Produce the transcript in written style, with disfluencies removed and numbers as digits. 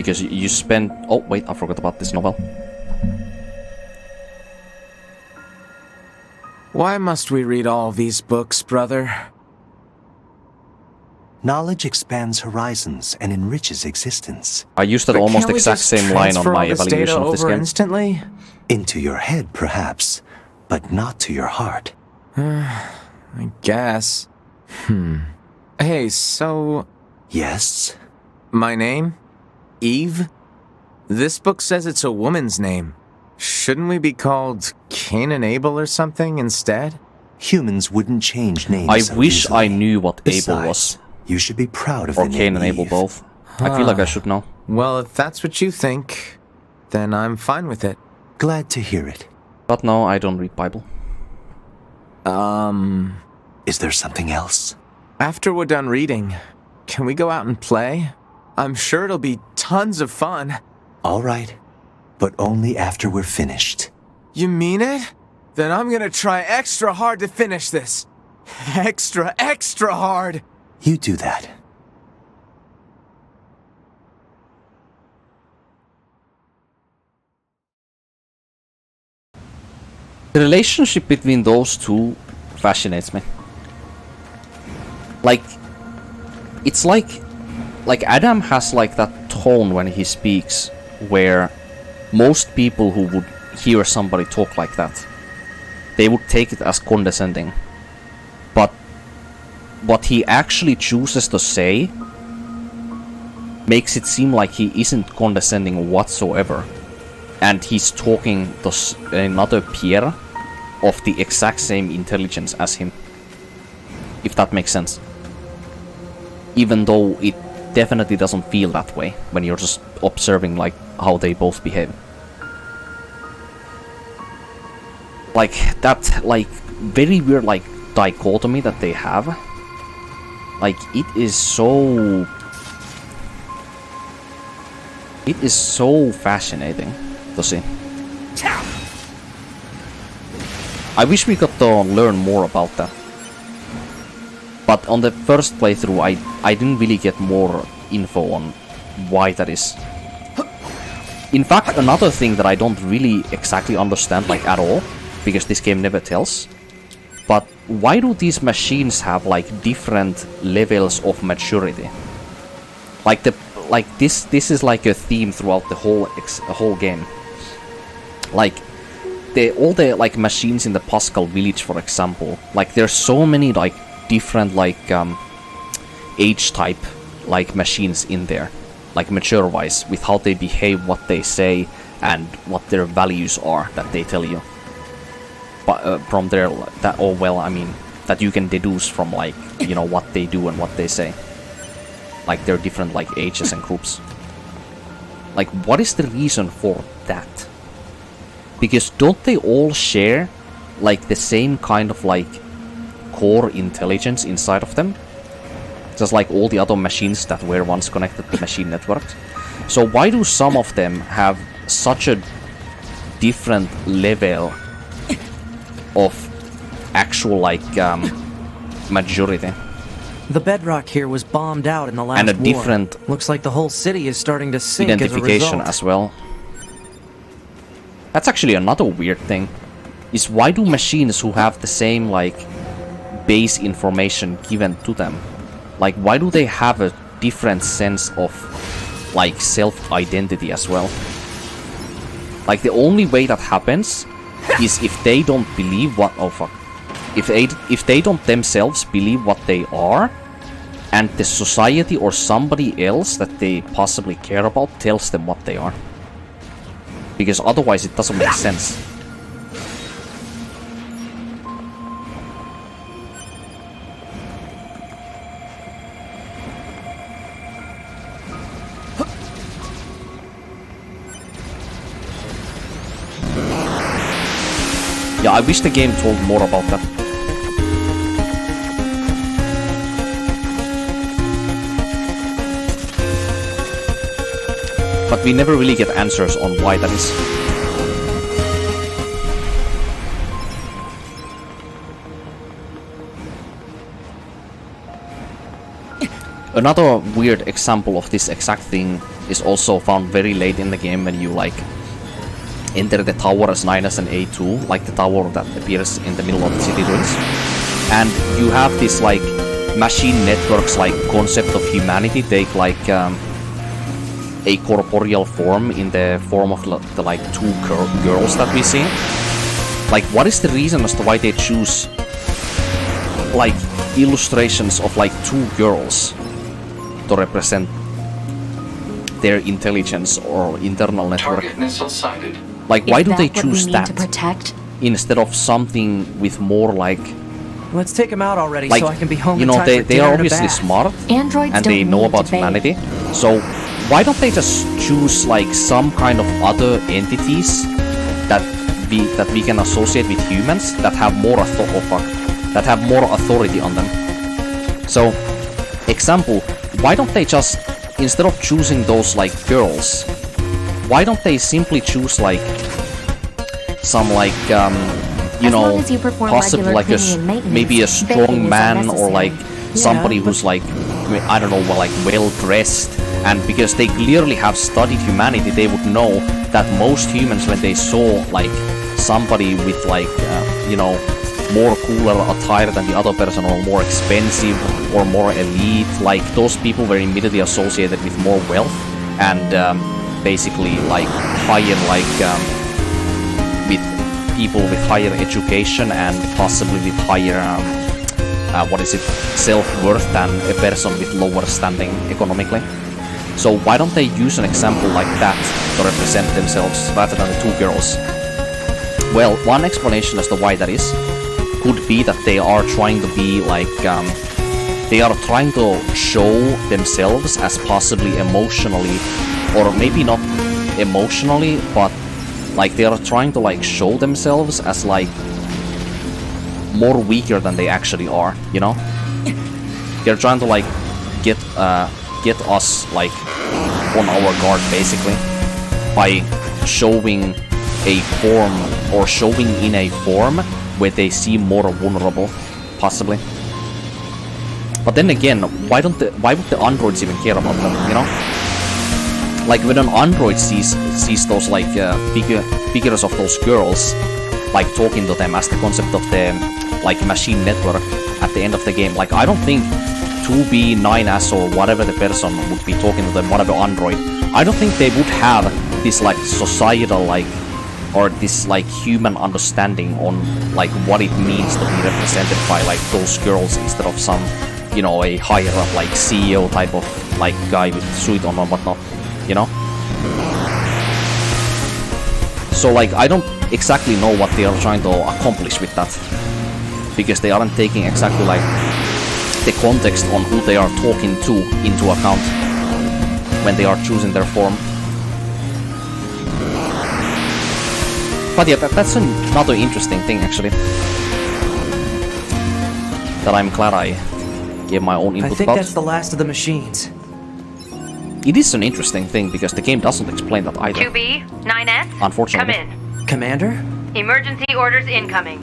Because you spend... Oh, wait, I forgot about this novel. Why must we read all these books, brother? Knowledge expands horizons and enriches existence. I used that almost exact same line on my evaluation of this game. Instantly? Into your head, perhaps, but not to your heart. I guess. Hey, so... Yes? My name? Eve? This book says it's a woman's name. Shouldn't we be called Cain and Abel or something instead? Humans wouldn't change names I so wish easily. I knew what Besides, Abel was. You should be proud of Or the name Cain and Abel Eve. both. I feel like I should know. Well, if that's what you think, then I'm fine with it. Glad to hear it. But no, I don't read Bible. Is there something else? After we're done reading, can we go out and play? I'm sure it'll be tons of fun. All right, but only after we're finished. You mean it? Then I'm gonna try extra hard to finish this. Extra, extra hard! You do that. The relationship between those two fascinates me. Like, it's like Adam has like that tone when he speaks, where most people who would hear somebody talk like that, they would take it as condescending. But what he actually chooses to say makes it seem like he isn't condescending whatsoever. And he's talking to another peer of the exact same intelligence as him. If that makes sense. Even though it definitely doesn't feel that way when you're just observing like how they both behave. Like that like very weird like dichotomy that they have. Like it is so fascinating to see. I wish we got to learn more about that. But on the first playthrough, I didn't really get more info on why that is. In fact, another thing that I don't really exactly understand like at all, because this game never tells, but why do these machines have like different levels of maturity? Like this is like a theme throughout the whole game. Like all the like machines in the Pascal village, for example, like there's so many like different like age type like machines in there, like mature wise, with how they behave, what they say, and what their values are that they tell you. But from there, that that you can deduce from like, you know, what they do and what they say. Like they're different like ages and groups. Like what is the reason for that? Because don't they all share like the same kind of like core intelligence inside of them? Just like all the other machines that were once connected to machine networks. So why do some of them have such a different level of actual like maturity? The bedrock here was bombed out in the last and a war. different Looks like the whole city is starting to sink as a identification result. as well. That's actually another weird thing. Is why do machines who have the same like base information given to them, like why do they have a different sense of like self-identity as well? Like the only way that happens is if they don't believe what if they don't themselves believe what they are, and the society or somebody else that they possibly care about tells them what they are. Because otherwise it doesn't make sense. Yeah, I wish the game told more about that. But we never really get answers on why that is. Another weird example of this exact thing is also found very late in the game when you like enter the tower as 9S and A2, like the tower that appears in the middle of the city ruins. And you have this like machine networks like concept of humanity take like a corporeal form in the form of the like two girls that we see. Like, what is the reason as to why they choose like illustrations of like two girls to represent their intelligence or internal network? Target missile sighted. Like, why do they Is that what we choose need that to protect? instead of something with more like Let's take him out already so I can be home you in know, time they for they dinner are and a obviously bath. smart Androids and don't they know need about debate. humanity. So why don't they just choose like some kind of other entities that we can associate with humans that have more authority on them? So, example, why don't they just, instead of choosing those like girls, why don't they simply choose like some like you As know, long as you perform possible regular like a cleaning and maintenance, maybe a bathing strong is man or like unnecessary. somebody Yeah, who's like, I don't know, well, like well dressed. And because they clearly have studied humanity, they would know that most humans, when they saw like somebody with like you know, more cooler attire than the other person, or more expensive or more elite, like those people were immediately associated with more wealth and basically like higher like with people with higher education and possibly with higher self-worth than a person with lower standing economically. So why don't they use an example like that to represent themselves rather than the two girls? Well, one explanation as to why that is could be that they are trying to be like they are trying to show themselves as possibly emotionally, or maybe not emotionally, but like they are trying to like show themselves as like more weaker than they actually are, you know? They're trying to like get us like on our guard basically by showing a form or showing in a form where they seem more vulnerable, possibly. But then again, why would the androids even care about them, you know? Like when an android sees those like figures of those girls, like talking to them as the concept of the like machine network at the end of the game, like I don't think 2B, 9S or whatever the person would be talking to them, whatever android, I don't think they would have this like societal like or this like human understanding on like what it means to be represented by like those girls instead of some, you know, a higher up like CEO type of like guy with suit on or whatnot, you know? So like I don't exactly know what they are trying to accomplish with that, because they aren't taking exactly like the context on who they are talking to into account when they are choosing their form. But yeah, that's another interesting thing actually, that I'm glad I gave my own I input think about. that's the last of the machines. It is an interesting thing because the game doesn't explain that either. 2B, 9S, Unfortunately. come in. Commander? Emergency orders incoming.